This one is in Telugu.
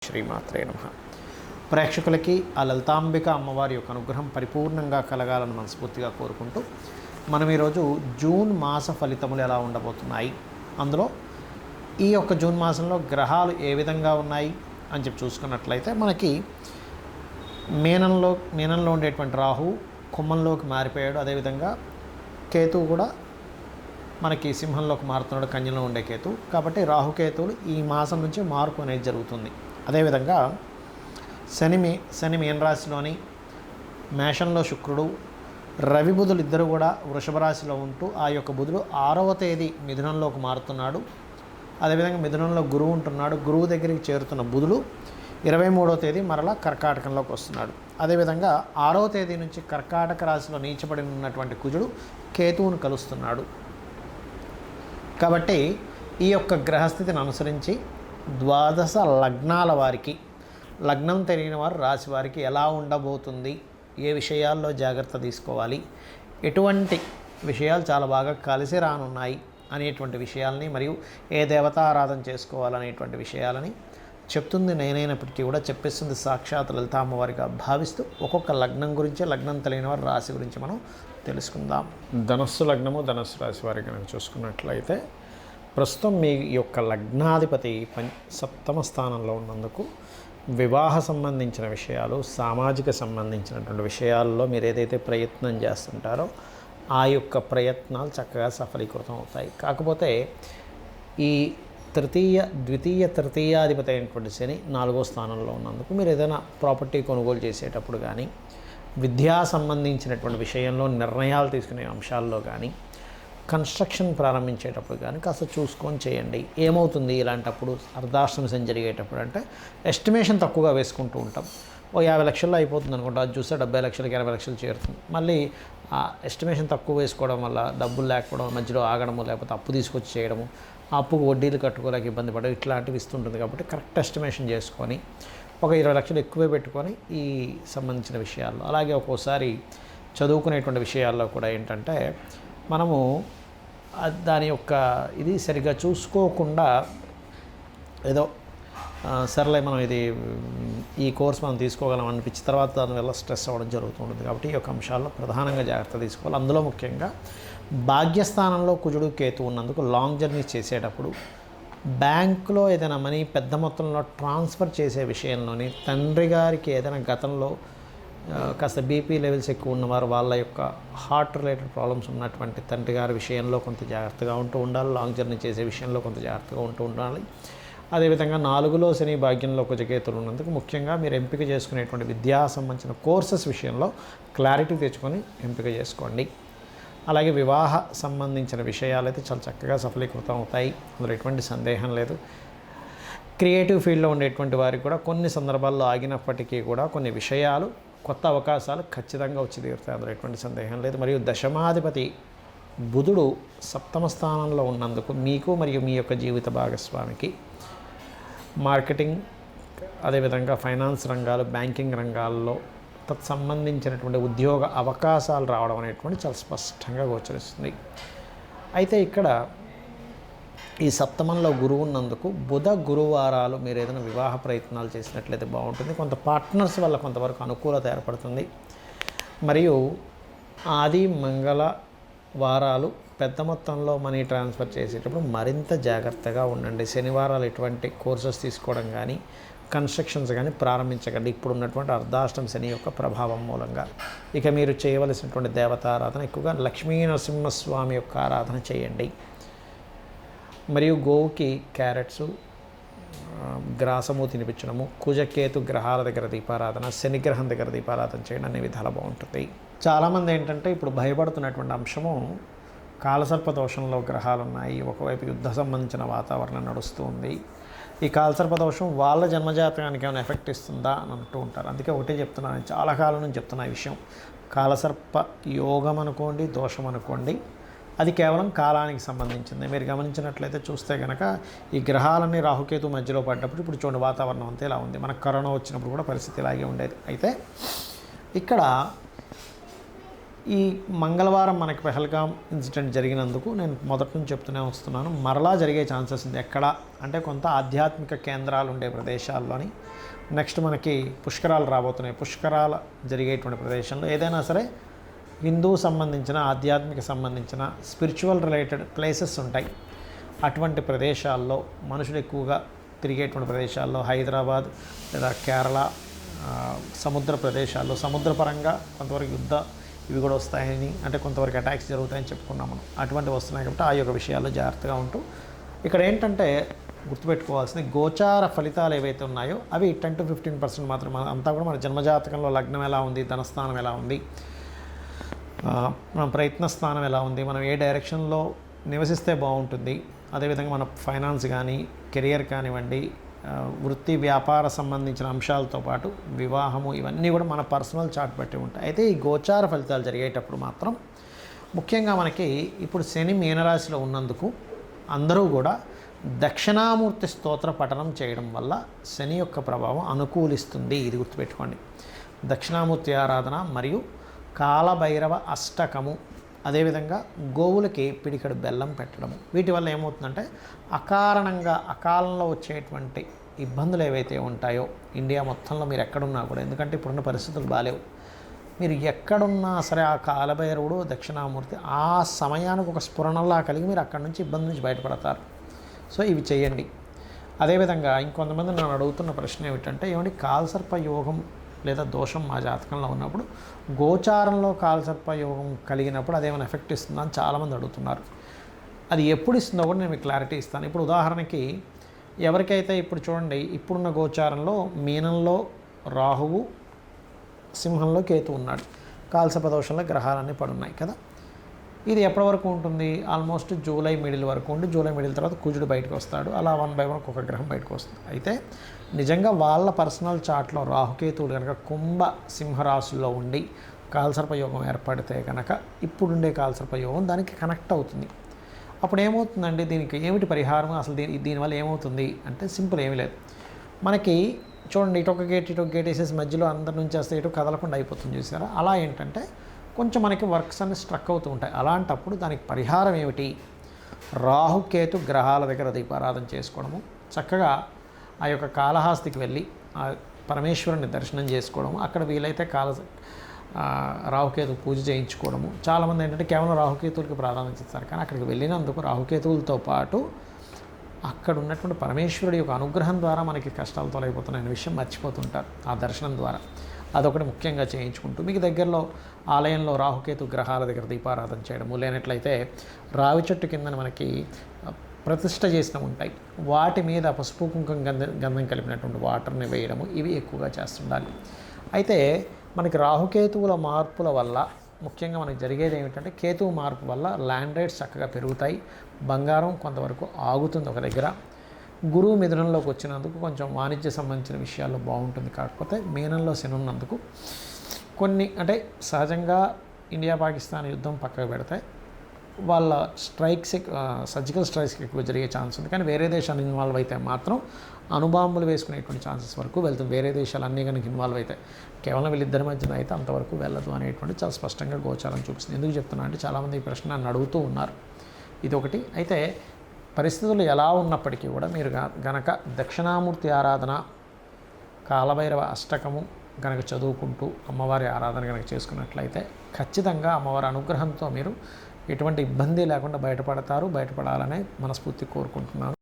శ్రీమాత్రే నమః. ప్రేక్షకులకి ఆ లలితాంబిక అమ్మవారి యొక్క అనుగ్రహం పరిపూర్ణంగా కలగాలని మనస్ఫూర్తిగా కోరుకుంటూ మనం ఈరోజు జూన్ మాస ఫలితములు ఎలా ఉండబోతున్నాయి, అందులో ఈ యొక్క జూన్ మాసంలో గ్రహాలు ఏ విధంగా ఉన్నాయి అని చెప్పి చూసుకున్నట్లయితే మనకి మీనంలో ఉండేటువంటి రాహు కుంభంలోకి మారిపోయాడు. అదేవిధంగా కేతువు కూడా మనకి సింహంలోకి మారుతున్నాడు, కన్యలో ఉండే కేతు. కాబట్టి రాహుకేతువులు ఈ మాసం నుంచి మార్పు అనేది జరుగుతుంది. అదేవిధంగా శని మీనరాశిలోని, మేషంలో శుక్రుడు, రవి బుధులు ఇద్దరు కూడా వృషభ రాశిలో ఉంటూ ఆ యొక్క బుధుడు 6వ తేదీ మిథునంలోకి మారుతున్నాడు. అదేవిధంగా మిథునంలో గురువు ఉంటున్నాడు. గురువు దగ్గరికి చేరుతున్న బుధుడు 23వ తేదీ మరలా కర్కాటకంలోకి వస్తున్నాడు. అదేవిధంగా 6వ తేదీ నుంచి కర్కాటక రాశిలో నీచబడి ఉన్నటువంటి కుజుడు కేతువును కలుస్తున్నాడు. కాబట్టి ఈ యొక్క గ్రహస్థితిని అనుసరించి ద్వాదశ లగ్నాల వారికి, లగ్నం తెలియని వారు రాశి వారికి ఎలా ఉండబోతుంది, ఏ విషయాల్లో జాగ్రత్త తీసుకోవాలి, ఎటువంటి విషయాలు చాలా బాగా కలిసి రానున్నాయి అనేటువంటి విషయాలని, మరియు ఏ దేవతారాధన చేసుకోవాలనేటువంటి విషయాలని చెప్తుంది నేనైనప్పటికీ కూడా చెప్పేస్తుంది సాక్షాత్ లలితా అమ్మవారిగా భావిస్తూ ఒక్కొక్క లగ్నం గురించి, లగ్నం తెలియని వారి రాశి గురించి మనం తెలుసుకుందాం. ధనస్సు లగ్నము, ధనస్సు రాశి వారి కనుక చూసుకున్నట్లయితే ప్రస్తుతం మీ యొక్క లగ్నాధిపతి సప్తమ స్థానంలో ఉన్నందుకు వివాహ సంబంధించిన విషయాలు, సామాజిక సంబంధించినటువంటి విషయాల్లో మీరు ఏదైతే ప్రయత్నం చేస్తుంటారో ఆ యొక్క ప్రయత్నాలు చక్కగా సఫలీకృతం అవుతాయి. కాకపోతే ఈ ద్వితీయ తృతీయాధిపతి అయినటువంటి శని 4వ స్థానంలో ఉన్నందుకు మీరు ఏదైనా ప్రాపర్టీ కొనుగోలు చేసేటప్పుడు కానీ, విద్యా సంబంధించినటువంటి విషయంలో నిర్ణయాలు తీసుకునే అంశాల్లో కానీ, కన్స్ట్రక్షన్ ప్రారంభించేటప్పుడు కానీ కాస్త చూసుకొని చేయండి. ఏమవుతుంది ఇలాంటప్పుడు అర్ధాష్టమ శని జరిగేటప్పుడు అంటే ఎస్టిమేషన్ తక్కువగా వేసుకుంటూ ఉంటాం. 50 లక్షల్లో అయిపోతుంది అనుకుంటా, అది చూస్తే 70 లక్షలకి 80 లక్షలు చేరుతుంది. మళ్ళీ ఆ ఎస్టిమేషన్ తక్కువ వేసుకోవడం వల్ల డబ్బులు లేకపోవడం, మధ్యలో ఆగడము, లేకపోతే అప్పు తీసుకొచ్చి చేయడము, ఆ అప్పుకు వడ్డీలు కట్టుకోలేక ఇబ్బంది పడడం, ఇట్లాంటివి ఇస్తుంటుంది. కాబట్టి కరెక్ట్ ఎస్టిమేషన్ చేసుకొని ఒక 20 లక్షలు ఎక్కువే పెట్టుకొని ఈ సంబంధించిన విషయాల్లో, అలాగే ఒక్కోసారి చదువుకునేటువంటి విషయాల్లో కూడా ఏంటంటే మనము దాని యొక్క ఇది సరిగ్గా చూసుకోకుండా ఏదో సర్లే మనం ఈ కోర్స్ మనం తీసుకోగలం అనిపించిన తర్వాత దానివల్ల స్ట్రెస్ అవ్వడం జరుగుతుంటుంది. కాబట్టి ఈ యొక్క అంశాల్లో ప్రధానంగా జాగ్రత్త తీసుకోవాలి. అందులో ముఖ్యంగా భాగ్యస్థానంలో కుజుడు కేతు ఉన్నందుకు లాంగ్ జర్నీ చేసేటప్పుడు బ్యాంకులో ఏదైనా మనీ పెద్ద మొత్తంలో ట్రాన్స్ఫర్ చేసే విషయంలోని తండ్రి గారికి ఏదైనా గతంలో కాస్త బీపీ లెవెల్స్ ఎక్కువ ఉన్నవారు, వాళ్ళ యొక్క హార్ట్ రిలేటెడ్ ప్రాబ్లమ్స్ ఉన్నటువంటి తండ్రి గారి విషయంలో కొంత జాగ్రత్తగా ఉంటూ ఉండాలి. లాంగ్ జర్నీ చేసే విషయంలో కొంత జాగ్రత్తగా ఉంటూ ఉండాలి. అదేవిధంగా 4లో శని, భాగ్యంలో కుజకేతులు ఉన్నందుకు ముఖ్యంగా మీరు ఎంపిక చేసుకునేటువంటి విద్యా సంబంధించిన కోర్సెస్ విషయంలో క్లారిటీ తెచ్చుకొని ఎంపిక చేసుకోండి. అలాగే వివాహ సంబంధించిన విషయాలైతే చాలా చక్కగా సఫలీకృతం అవుతాయి, అందులో ఎటువంటి సందేహం లేదు. క్రియేటివ్ ఫీల్డ్లో ఉండేటువంటి వారికి కూడా కొన్ని సందర్భాల్లో ఆగినప్పటికీ కూడా కొన్ని విషయాలు, కొత్త అవకాశాలు ఖచ్చితంగా వచ్చి తీరుతాయి, అందులో ఎటువంటి సందేహం లేదు. మరియు దశమాధిపతి బుధుడు సప్తమ స్థానంలో ఉన్నందుకు మీకు మరియు మీ యొక్క జీవిత భాగస్వామికి మార్కెటింగ్, అదేవిధంగా ఫైనాన్స్ రంగాలు, బ్యాంకింగ్ రంగాల్లో తత్సంబంధించినటువంటి ఉద్యోగ అవకాశాలు రావడం అనేటువంటి చాలా స్పష్టంగా గోచరిస్తుంది. అయితే ఇక్కడ ఈ సప్తమంలో గురువు ఉన్నందుకు బుధ గురువారాలు మీరు ఏదైనా వివాహ ప్రయత్నాలు చేసినట్లయితే బాగుంటుంది. కొంత పార్ట్నర్స్ వల్ల కొంతవరకు అనుకూలత ఏర్పడుతుంది. మరియు ఆది మంగళ వారాలు పెద్ద మొత్తంలో మనీ ట్రాన్స్ఫర్ చేసేటప్పుడు మరింత జాగ్రత్తగా ఉండండి. శనివారాలు ఎటువంటి కోర్సెస్ తీసుకోవడం కానీ, కన్స్ట్రక్షన్స్ కానీ ప్రారంభించకండి ఇప్పుడు ఉన్నటువంటి అర్ధాష్టమ శని యొక్క ప్రభావం మూలంగా. ఇక మీరు చేయవలసినటువంటి దేవతారాధన ఎక్కువగా లక్ష్మీ నరసింహస్వామి యొక్క ఆరాధన చేయండి. మరియు గోవుకి క్యారెట్సు, గ్రాసము తినిపించడము, కుజకేతు గ్రహాల దగ్గర దీపారాధన, శనిగ్రహం దగ్గర దీపారాధన చేయడం అనే విధాలు బాగుంటుంది. చాలామంది ఏంటంటే ఇప్పుడు భయపడుతున్నటువంటి అంశము కాలసర్ప దోషంలో గ్రహాలు ఉన్నాయి, ఒకవైపు యుద్ధ సంబంధించిన వాతావరణం నడుస్తూ ఉంది. ఈ కాలసర్ప దోషం వాళ్ళ జన్మజాతకానికి ఏమైనా ఎఫెక్ట్ ఇస్తుందా అని అంటూ ఉంటారు. అందుకే ఒకటే చెప్తున్నాను, చాలా కాలం నుంచి చెప్తున్నా ఈ విషయం. కాలసర్ప యోగం అనుకోండి, దోషం అనుకోండి, అది కేవలం కాలానికి సంబంధించింది. మీరు గమనించినట్లయితే చూస్తే కనుక ఈ గ్రహాలన్నీ రాహుకేతు మధ్యలో పడ్డప్పుడు ఇప్పుడు చూడండి వాతావరణం అంతా ఇలా ఉంది. మనకు కరోనా వచ్చినప్పుడు కూడా పరిస్థితి ఇలాగే ఉండేది. అయితే ఇక్కడ ఈ మంగళవారం మనకి పెహల్గాం ఇన్సిడెంట్ జరిగినందుకు నేను మొదటి నుంచి చెప్తూనే వస్తున్నాను, మరలా జరిగే ఛాన్సెస్ ఉంది. ఎక్కడ అంటే కొంత ఆధ్యాత్మిక కేంద్రాలు ఉండే ప్రదేశాల్లోని, నెక్స్ట్ మనకి పుష్కరాలు రాబోతున్నాయి. పుష్కరాలు జరిగేటువంటి ప్రదేశంలో ఏదైనా సరే హిందూ సంబంధించిన, ఆధ్యాత్మిక సంబంధించిన, స్పిరిచువల్ రిలేటెడ్ ప్లేసెస్ ఉంటాయి. అటువంటి ప్రదేశాల్లో మనుషులు ఎక్కువగా తిరిగేటువంటి ప్రదేశాల్లో హైదరాబాద్ లేదా కేరళ సముద్ర ప్రదేశాల్లో, సముద్రపరంగా కొంతవరకు ఇవి కూడా వస్తాయని, అంటే కొంతవరకు అటాక్స్ జరుగుతాయని చెప్పుకున్నాం మనం. అటువంటి వస్తున్నాయి కాబట్టి ఆ యొక్క విషయాల్లో జాగ్రత్తగా ఉంటూ, ఇక్కడ ఏంటంటే గుర్తుపెట్టుకోవాల్సింది గోచార ఫలితాలు ఏవైతే ఉన్నాయో అవి 10 to 15% మాత్రం. అంతా కూడా మన జన్మజాతకంలో లగ్నం ఎలా ఉంది, ధనస్థానం ఎలా ఉంది, మన ప్రయత్న స్థానం ఎలా ఉంది, మనం ఏ డైరెక్షన్లో నివసిస్తే బాగుంటుంది, అదేవిధంగా మన ఫైనాన్స్ కానీ, కెరియర్ కానివ్వండి, వృత్తి వ్యాపార సంబంధించిన అంశాలతో పాటు వివాహము, ఇవన్నీ కూడా మన పర్సనల్ చార్ట్ బట్టి ఉంటాయి. అయితే ఈ గోచార ఫలితాలు జరిగేటప్పుడు మాత్రం ముఖ్యంగా మనకి ఇప్పుడు శని మీనరాశిలో ఉన్నందుకు అందరూ కూడా దక్షిణామూర్తి స్తోత్ర పఠనం చేయడం వల్ల శని యొక్క ప్రభావం అనుకూలిస్తుంది. ఇది గుర్తుపెట్టుకోండి. దక్షిణామూర్తి ఆరాధన మరియు కాలభైరవ అష్టకము, అదేవిధంగా గోవులకి పిడికడు బెల్లం పెట్టడము, వీటి వల్ల ఏమవుతుందంటే అకాలంలో వచ్చేటువంటి ఇబ్బందులు ఏవైతే ఉంటాయో ఇండియా మొత్తంలో మీరు ఎక్కడున్నా కూడా, ఎందుకంటే ఇప్పుడున్న పరిస్థితులు బాలేవు, మీరు ఎక్కడున్నా సరే ఆ కాలభైరవుడు దక్షిణామూర్తి ఆ సమయానికి ఒక స్ఫురణలా కలిగి మీరు అక్కడి నుంచి ఇబ్బంది నుంచి బయటపడతారు. సో ఇవి చేయండి. అదేవిధంగా ఇంకొంతమంది నన్ను అడుగుతున్న ప్రశ్న ఏమిటంటే, ఏమంటే కాలసర్ప యోగం లేదా దోషం మా జాతకంలో ఉన్నప్పుడు గోచారంలో కాలసర్ప యోగం కలిగినప్పుడు అదేమైనా ఎఫెక్ట్ ఇస్తుందా అని చాలామంది అడుగుతున్నారు. అది ఎప్పుడు ఇస్తుందో కూడా నేను మీకు క్లారిటీ ఇస్తాను. ఇప్పుడు ఉదాహరణకి ఎవరికైతే ఇప్పుడు చూడండి, ఇప్పుడున్న గోచారంలో మీనంలో రాహువు, సింహంలో కేతు ఉన్నాడు, కాలసర్ప దోషంలో గ్రహాలన్నీ పడున్నాయి కదా. ఇది ఎప్పటి వరకు ఉంటుంది? ఆల్మోస్ట్ జూలై మిడిల్ వరకు ఉండి, జూలై మిడిల్ తర్వాత కుజుడు బయటకు వస్తాడు. అలా 1 by 1 ఒక్కొక్క గ్రహం బయటకు వస్తుంది. అయితే నిజంగా వాళ్ళ పర్సనల్ చార్ట్లో రాహుకేతువులు కనుక కుంభ సింహరాశుల్లో ఉండి కాలసర్ప యోగం ఏర్పడితే కనుక ఇప్పుడుండే కాలసర్ప యోగం దానికి కనెక్ట్ అవుతుంది. అప్పుడు ఏమవుతుందండి, దీనికి ఏమిటి పరిహారం, అసలు దీనివల్ల ఏమవుతుంది అంటే సింపుల్, ఏమీ లేదు. మనకి చూడండి, ఇటు ఒక గేట్ వేసేసి మధ్యలో అందరి నుంచి వస్తే ఇటు కదలకుండా అయిపోతుంది చూసారా. అలా ఏంటంటే కొంచెం మనకి వర్క్స్ అన్ని స్ట్రక్ అవుతూ ఉంటాయి. అలాంటప్పుడు దానికి పరిహారం ఏమిటి? రాహుకేతు గ్రహాల దగ్గర దీపారాధన చేసుకోవడము, చక్కగా ఆ యొక్క కాళహస్తికి వెళ్ళి ఆ పరమేశ్వరుని దర్శనం చేసుకోవడము, అక్కడ వీలైతే రాహుకేతు పూజ చేయించుకోవడము. చాలామంది ఏంటంటే కేవలం రాహుకేతువులకి ప్రాధాన్యత ఇస్తారు, కానీ అక్కడికి వెళ్ళినందుకు రాహుకేతువులతో పాటు అక్కడ ఉన్నటువంటి పరమేశ్వరుడి యొక్క అనుగ్రహం ద్వారా మనకి కష్టాలు తొలగిపోతున్నాయనే విషయం మర్చిపోతుంటారు ఆ దర్శనం ద్వారా. అదొకటి ముఖ్యంగా చేయించుకుంటూ మీకు దగ్గరలో ఆలయంలో రాహుకేతు గ్రహాల దగ్గర దీపారాధన చేయడము, లేనట్లయితే రావి చెట్టు కింద మనకి ప్రతిష్ఠ చేసిన ఉంటాయి, వాటి మీద పసుపు కుంకుమ గంధం కలిపినటువంటి వాటర్ని వేయడము, ఇవి ఎక్కువగా చేస్తుండాలి. అయితే మనకి రాహుకేతువుల మార్పుల వల్ల ముఖ్యంగా మనకి జరిగేది ఏమిటంటే, కేతువు మార్పు వల్ల ల్యాండ్ రేట్స్ చక్కగా పెరుగుతాయి, బంగారం కొంతవరకు ఆగుతుంది ఒక దగ్గర. గురువు మిథునంలోకి వచ్చినందుకు కొంచెం వాణిజ్య సంబంధించిన విషయాల్లో బాగుంటుంది. కాకపోతే మీనంలో శని ఉన్నందుకు కొన్ని, అంటే సహజంగా ఇండియా పాకిస్తాన్ యుద్ధం పక్కకు పెడితే వాళ్ళ సర్జికల్ స్ట్రైక్స్ ఎక్కువ జరిగే ఛాన్స్ ఉంది. కానీ వేరే దేశాలు ఇన్వాల్వ్ అయితే మాత్రం అణుబాంబులు వేసుకునేటువంటి ఛాన్సెస్ వరకు వెళ్తుంది. వేరే దేశాలు అన్నీ కనుక ఇన్వాల్వ్ అయితే, కేవలం వీళ్ళిద్దరి మధ్యన అయితే అంతవరకు వెళ్ళదు అనేటువంటి చాలా స్పష్టంగా గోచారం చూపిస్తుంది. ఎందుకు చెప్తున్నా అంటే చాలామంది ఈ ప్రశ్న నన్ను అడుగుతూ ఉన్నారు. ఇదొకటి. అయితే పరిస్థితులు ఎలా ఉన్నప్పటికీ కూడా మీరు గనక దక్షిణామూర్తి ఆరాధన, కాలభైరవ అష్టకము కనుక చదువుకుంటూ అమ్మవారి ఆరాధన కనుక చేసుకున్నట్లయితే ఖచ్చితంగా అమ్మవారి అనుగ్రహంతో మీరు ఎటువంటి ఇబ్బంది లేకుండా బయటపడతారు. బయటపడాలనే మనస్ఫూర్తి కోరుకుంటున్నాను.